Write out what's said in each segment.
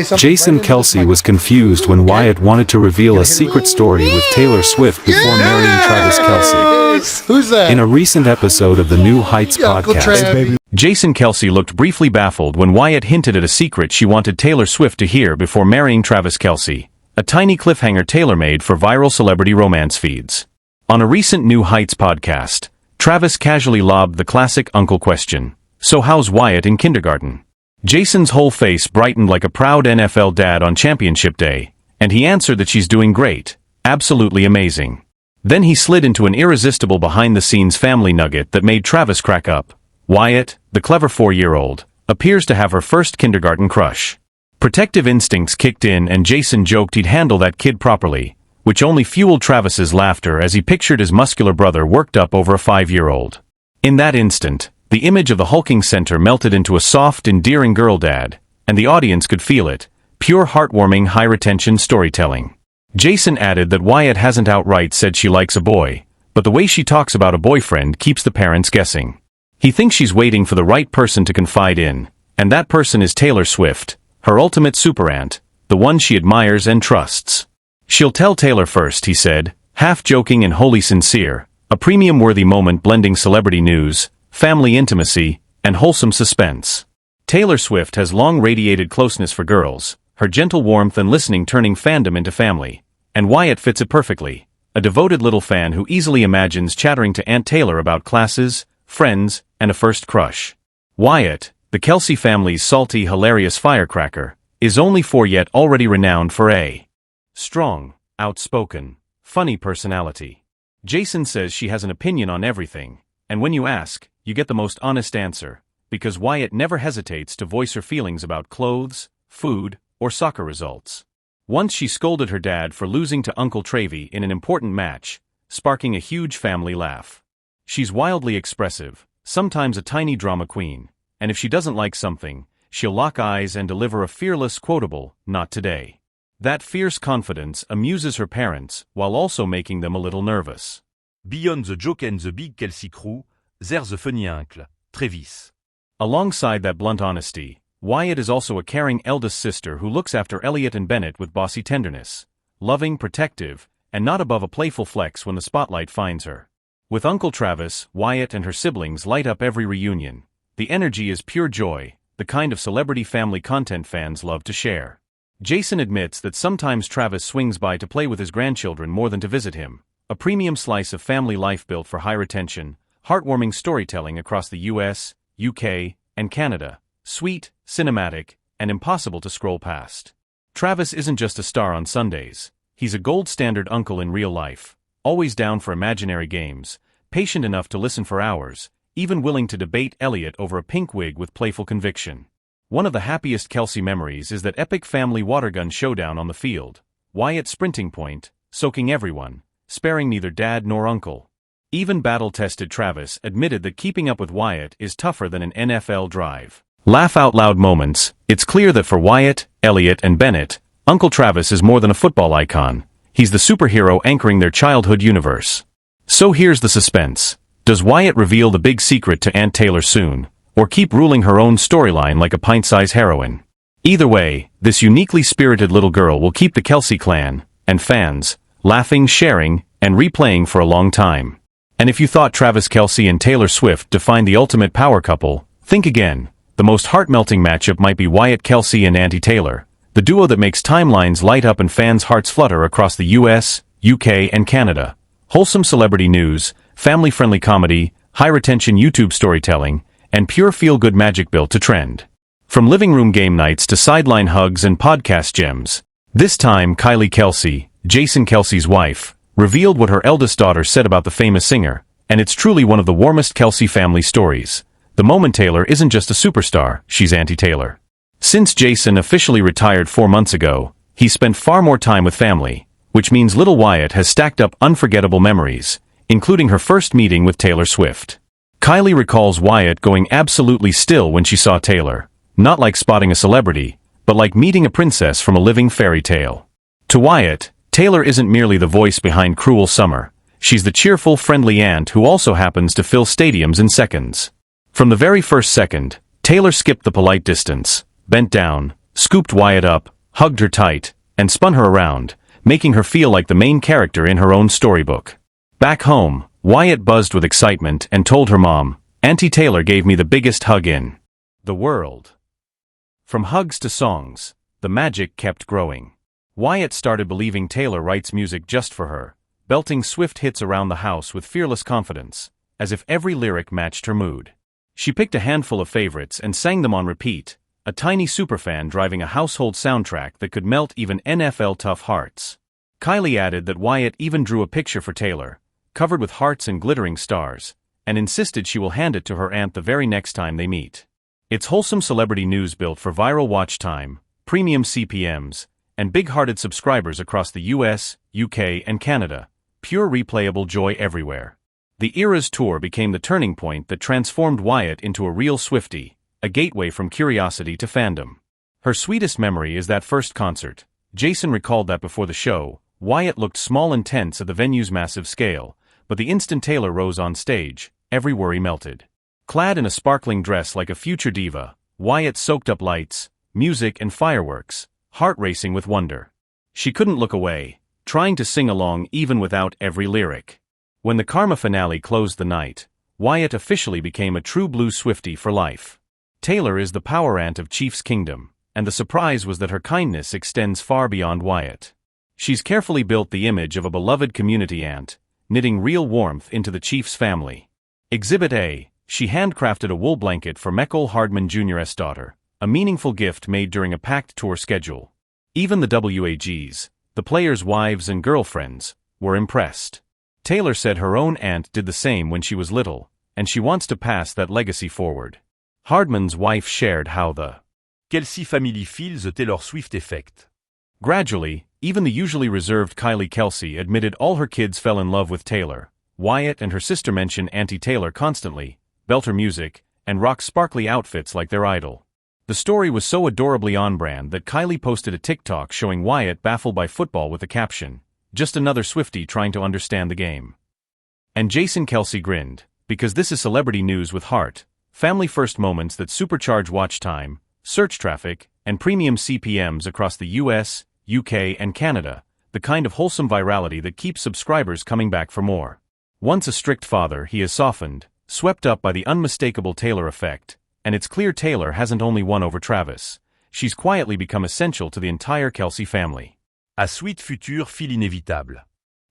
Jason Kelce was confused when Wyatt wanted to reveal a secret story with Taylor Swift before marrying Travis Kelce. Who's that? In a recent episode of the New Heights podcast, Jason Kelce looked briefly baffled when Wyatt hinted at a secret she wanted Taylor Swift to hear before marrying Travis Kelce, a tiny cliffhanger tailor-made for viral celebrity romance feeds. On a recent New Heights podcast, Travis casually lobbed the classic uncle question, "So how's Wyatt in kindergarten?" Jason's whole face brightened like a proud NFL dad on championship day, and he answered that she's doing great, absolutely amazing. Then he slid into an irresistible behind-the-scenes family nugget that made Travis crack up. Wyatt, the clever 4-year-old, appears to have her first kindergarten crush. Protective instincts kicked in and Jason joked he'd handle that kid properly, which only fueled Travis's laughter as he pictured his muscular brother worked up over a 5-year-old. In that instant, the image of the hulking center melted into a soft, endearing girl dad, and the audience could feel it, pure heartwarming high-retention storytelling. Jason added that Wyatt hasn't outright said she likes a boy, but the way she talks about a boyfriend keeps the parents guessing. He thinks she's waiting for the right person to confide in, and that person is Taylor Swift, her ultimate super aunt, the one she admires and trusts. "She'll tell Taylor first," he said, half joking and wholly sincere, a premium-worthy moment blending celebrity news, family intimacy, and wholesome suspense. Taylor Swift has long radiated closeness for girls, her gentle warmth and listening turning fandom into family, and Wyatt fits it perfectly, a devoted little fan who easily imagines chattering to Aunt Taylor about classes, friends, and a first crush. Wyatt, the Kelce family's salty, hilarious firecracker, is only 4 yet already renowned for a strong, outspoken, funny personality. Jason says she has an opinion on everything, and when you ask, you get the most honest answer, because Wyatt never hesitates to voice her feelings about clothes, food, or soccer results. Once she scolded her dad for losing to Uncle Travie in an important match, sparking a huge family laugh. She's wildly expressive, sometimes a tiny drama queen, and if she doesn't like something, she'll lock eyes and deliver a fearless quotable, "Not today." That fierce confidence amuses her parents while also making them a little nervous. Beyond the joke and the big Kelce crew, there's the funny uncle, Travis. Alongside that blunt honesty, Wyatt is also a caring eldest sister who looks after Elliot and Bennett with bossy tenderness, loving, protective, and not above a playful flex when the spotlight finds her. With Uncle Travis, Wyatt and her siblings light up every reunion. The energy is pure joy, the kind of celebrity family content fans love to share. Jason admits that sometimes Travis swings by to play with his grandchildren more than to visit him, a premium slice of family life built for high retention, heartwarming storytelling across the US, UK, and Canada, sweet, cinematic, and impossible to scroll past. Travis isn't just a star on Sundays, he's a gold standard uncle in real life, always down for imaginary games, patient enough to listen for hours, even willing to debate Elliot over a pink wig with playful conviction. One of the happiest Kelce memories is that epic family watergun showdown on the field, Wyatt's sprinting point, soaking everyone, sparing neither dad nor uncle. Even battle-tested Travis admitted that keeping up with Wyatt is tougher than an NFL drive. Laugh-out-loud moments. It's clear that for Wyatt, Elliot, and Bennett, Uncle Travis is more than a football icon. He's the superhero anchoring their childhood universe. So here's the suspense. Does Wyatt reveal the big secret to Aunt Taylor soon, or keep ruling her own storyline like a pint-sized heroine? Either way, this uniquely spirited little girl will keep the Kelce clan, and fans, laughing, sharing, and replaying for a long time. And if you thought Travis Kelce and Taylor Swift defined the ultimate power couple, think again. The most heart-melting matchup might be Wyatt Kelce and Auntie Taylor, the duo that makes timelines light up and fans' hearts flutter across the US, UK, and Canada. Wholesome celebrity news, family-friendly comedy, high-retention YouTube storytelling, and pure feel-good magic built to trend. From living room game nights to sideline hugs and podcast gems, this time Kylie Kelce, Jason Kelce's wife, revealed what her eldest daughter said about the famous singer, and it's truly one of the warmest Kelce family stories. The moment Taylor isn't just a superstar, she's Auntie Taylor. Since Jason officially retired 4 months ago, he's spent far more time with family, which means little Wyatt has stacked up unforgettable memories, including her first meeting with Taylor Swift. Kylie recalls Wyatt going absolutely still when she saw Taylor, not like spotting a celebrity, but like meeting a princess from a living fairy tale. To Wyatt, Taylor isn't merely the voice behind Cruel Summer, she's the cheerful, friendly aunt who also happens to fill stadiums in seconds. From the very first second, Taylor skipped the polite distance, bent down, scooped Wyatt up, hugged her tight, and spun her around, making her feel like the main character in her own storybook. Back home, Wyatt buzzed with excitement and told her mom, "Auntie Taylor gave me the biggest hug in the world." From hugs to songs, the magic kept growing. Wyatt started believing Taylor writes music just for her, belting Swift hits around the house with fearless confidence, as if every lyric matched her mood. She picked a handful of favorites and sang them on repeat, a tiny superfan driving a household soundtrack that could melt even NFL tough hearts. Kylie added that Wyatt even drew a picture for Taylor, covered with hearts and glittering stars, and insisted she will hand it to her aunt the very next time they meet. It's wholesome celebrity news built for viral watch time, premium CPMs, and big-hearted subscribers across the US, UK, and Canada. Pure replayable joy everywhere. The Eras Tour became the turning point that transformed Wyatt into a real Swiftie, a gateway from curiosity to fandom. Her sweetest memory is that first concert. Jason recalled that before the show, Wyatt looked small and tense at the venue's massive scale, but the instant Taylor rose on stage, every worry melted. Clad in a sparkling dress like a future diva, Wyatt soaked up lights, music and fireworks, heart racing with wonder. She couldn't look away, trying to sing along even without every lyric. When the Karma finale closed the night, Wyatt officially became a true blue Swiftie for life. Taylor is the power aunt of Chief's Kingdom, and the surprise was that her kindness extends far beyond Wyatt. She's carefully built the image of a beloved community aunt, knitting real warmth into the Chief's family. Exhibit A, she handcrafted a wool blanket for Mecole Hardman Jr.'s daughter, a meaningful gift made during a packed tour schedule. Even the WAGs, the players' wives and girlfriends, were impressed. Taylor said her own aunt did the same when she was little, and she wants to pass that legacy forward. Hardman's wife shared how the Kelce family feels the Taylor Swift effect. Gradually, even the usually reserved Kylie Kelce admitted all her kids fell in love with Taylor. Wyatt and her sister mention Auntie Taylor constantly, belt her music, and rock sparkly outfits like their idol. The story was so adorably on-brand that Kylie posted a TikTok showing Wyatt baffled by football with the caption, "Just another Swiftie trying to understand the game." And Jason Kelce grinned, because this is celebrity news with heart, family-first moments that supercharge watch time, search traffic, and premium CPMs across the US, UK, and Canada, the kind of wholesome virality that keeps subscribers coming back for more. Once a strict father, he has softened, swept up by the unmistakable Taylor effect, and it's clear Taylor hasn't only won over Travis, she's quietly become essential to the entire Kelce family. A sweet future feel inévitable.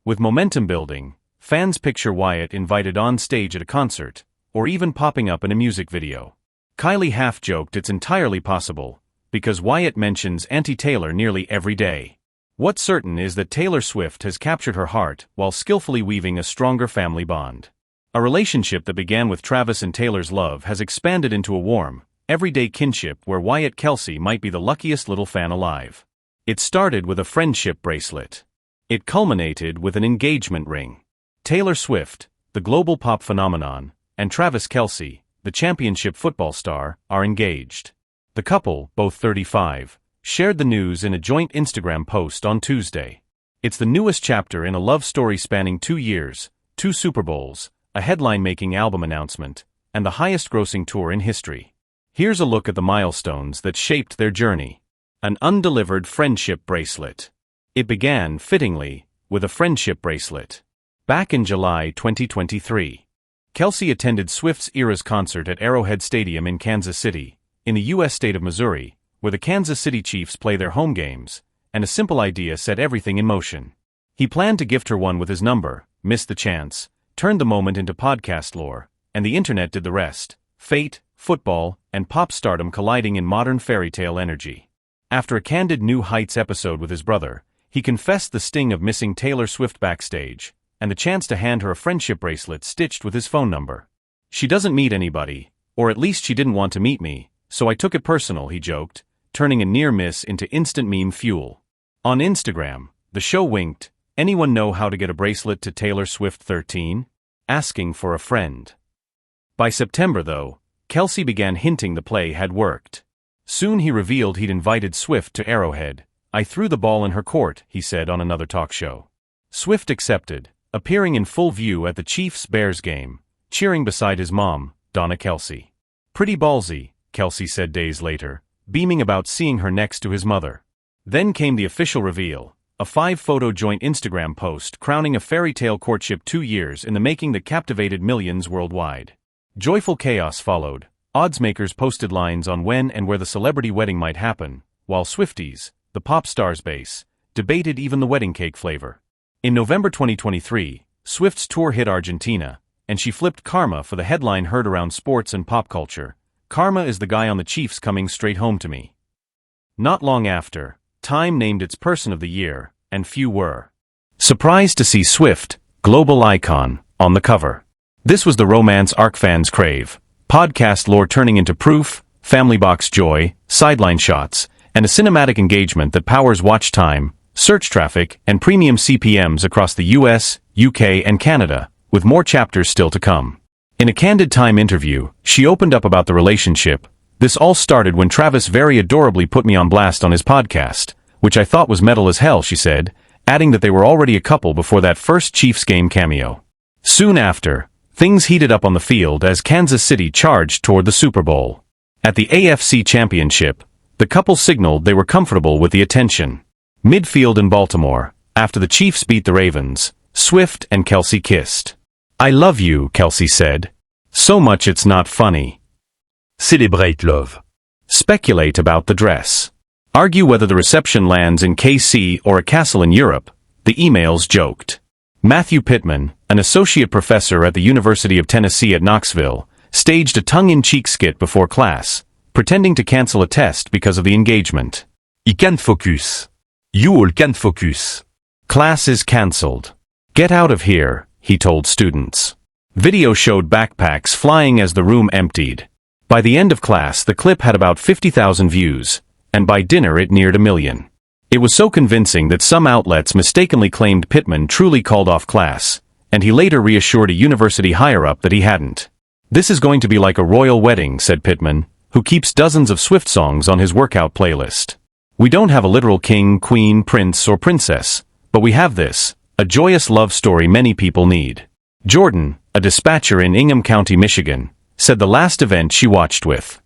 With momentum building, fans picture Wyatt invited on stage at a concert, or even popping up in a music video. Kylie half-joked it's entirely possible, because Wyatt mentions Auntie Taylor nearly every day. What's certain is that Taylor Swift has captured her heart while skillfully weaving a stronger family bond. A relationship that began with Travis and Taylor's love has expanded into a warm, everyday kinship where Wyatt Kelce might be the luckiest little fan alive. It started with a friendship bracelet. It culminated with an engagement ring. Taylor Swift, the global pop phenomenon, and Travis Kelce, the championship football star, are engaged. The couple, both 35, shared the news in a joint Instagram post on Tuesday. It's the newest chapter in a love story spanning 2 years, 2 Super Bowls, a headline-making album announcement, and the highest-grossing tour in history. Here's a look at the milestones that shaped their journey. An undelivered friendship bracelet. It began, fittingly, with a friendship bracelet. Back in July 2023, Kelce attended Swift's Eras concert at Arrowhead Stadium in Kansas City, in the U.S. state of Missouri, where the Kansas City Chiefs play their home games, and a simple idea set everything in motion. He planned to gift her one with his number, missed the chance, turned the moment into podcast lore, and the internet did the rest. Fate, football, and pop stardom colliding in modern fairy tale energy. After a candid New Heights episode with his brother, he confessed the sting of missing Taylor Swift backstage, and the chance to hand her a friendship bracelet stitched with his phone number. "She doesn't meet anybody, or at least she didn't want to meet me, so I took it personal," he joked, turning a near miss into instant meme fuel. On Instagram, the show winked, "Anyone know how to get a bracelet to Taylor Swift 13? Asking for a friend." By September, though, Kelce began hinting the play had worked. Soon he revealed he'd invited Swift to Arrowhead. "I threw the ball in her court," he said on another talk show. Swift accepted, appearing in full view at the Chiefs-Bears game, cheering beside his mom, Donna Kelce. "Pretty ballsy," Kelce said days later, beaming about seeing her next to his mother. Then came the official reveal, a 5-photo joint Instagram post crowning a fairy tale courtship 2 years in the making that captivated millions worldwide. Joyful chaos followed. Oddsmakers posted lines on when and where the celebrity wedding might happen, while Swifties, the pop star's base, debated even the wedding cake flavor. In November 2023, Swift's tour hit Argentina, and she flipped Karma for the headline heard around sports and pop culture. Karma is the guy on the Chiefs coming straight home to me. Not long after, Time named its Person of the Year, and few were surprised to see Swift, global icon, on the cover. This was the romance arc fans crave. Podcast lore turning into proof, family box joy, sideline shots, and a cinematic engagement that powers watch time, search traffic, and premium CPMs across the US, UK, and Canada, with more chapters still to come. In a Candid Time interview, she opened up about the relationship. This all started when Travis very adorably put me on blast on his podcast, which I thought was metal as hell, she said, adding that they were already a couple before that first Chiefs game cameo. Soon after, things heated up on the field as Kansas City charged toward the Super Bowl. At the AFC Championship, the couple signaled they were comfortable with the attention. Midfield in Baltimore, after the Chiefs beat the Ravens, Swift and Kelce kissed. "I love you," Kelce said. "So much it's not funny." Celebrate love. Speculate about the dress. Argue whether the reception lands in KC or a castle in Europe, the emails joked. Matthew Pittman, an associate professor at the University of Tennessee at Knoxville, staged a tongue-in-cheek skit before class, pretending to cancel a test because of the engagement. I can't focus. You all can't focus. Class is cancelled. Get out of here, he told students. Video showed backpacks flying as the room emptied. By the end of class, the clip had about 50,000 views, and by dinner it neared 1 million. It was so convincing that some outlets mistakenly claimed Pittman truly called off class, and he later reassured a university higher-up that he hadn't. "This is going to be like a royal wedding," said Pittman, who keeps dozens of Swift songs on his workout playlist. "We don't have a literal king, queen, prince, or princess, but we have this, a joyous love story many people need." Jordan, a dispatcher in Ingham County, Michigan, said the last event she watched with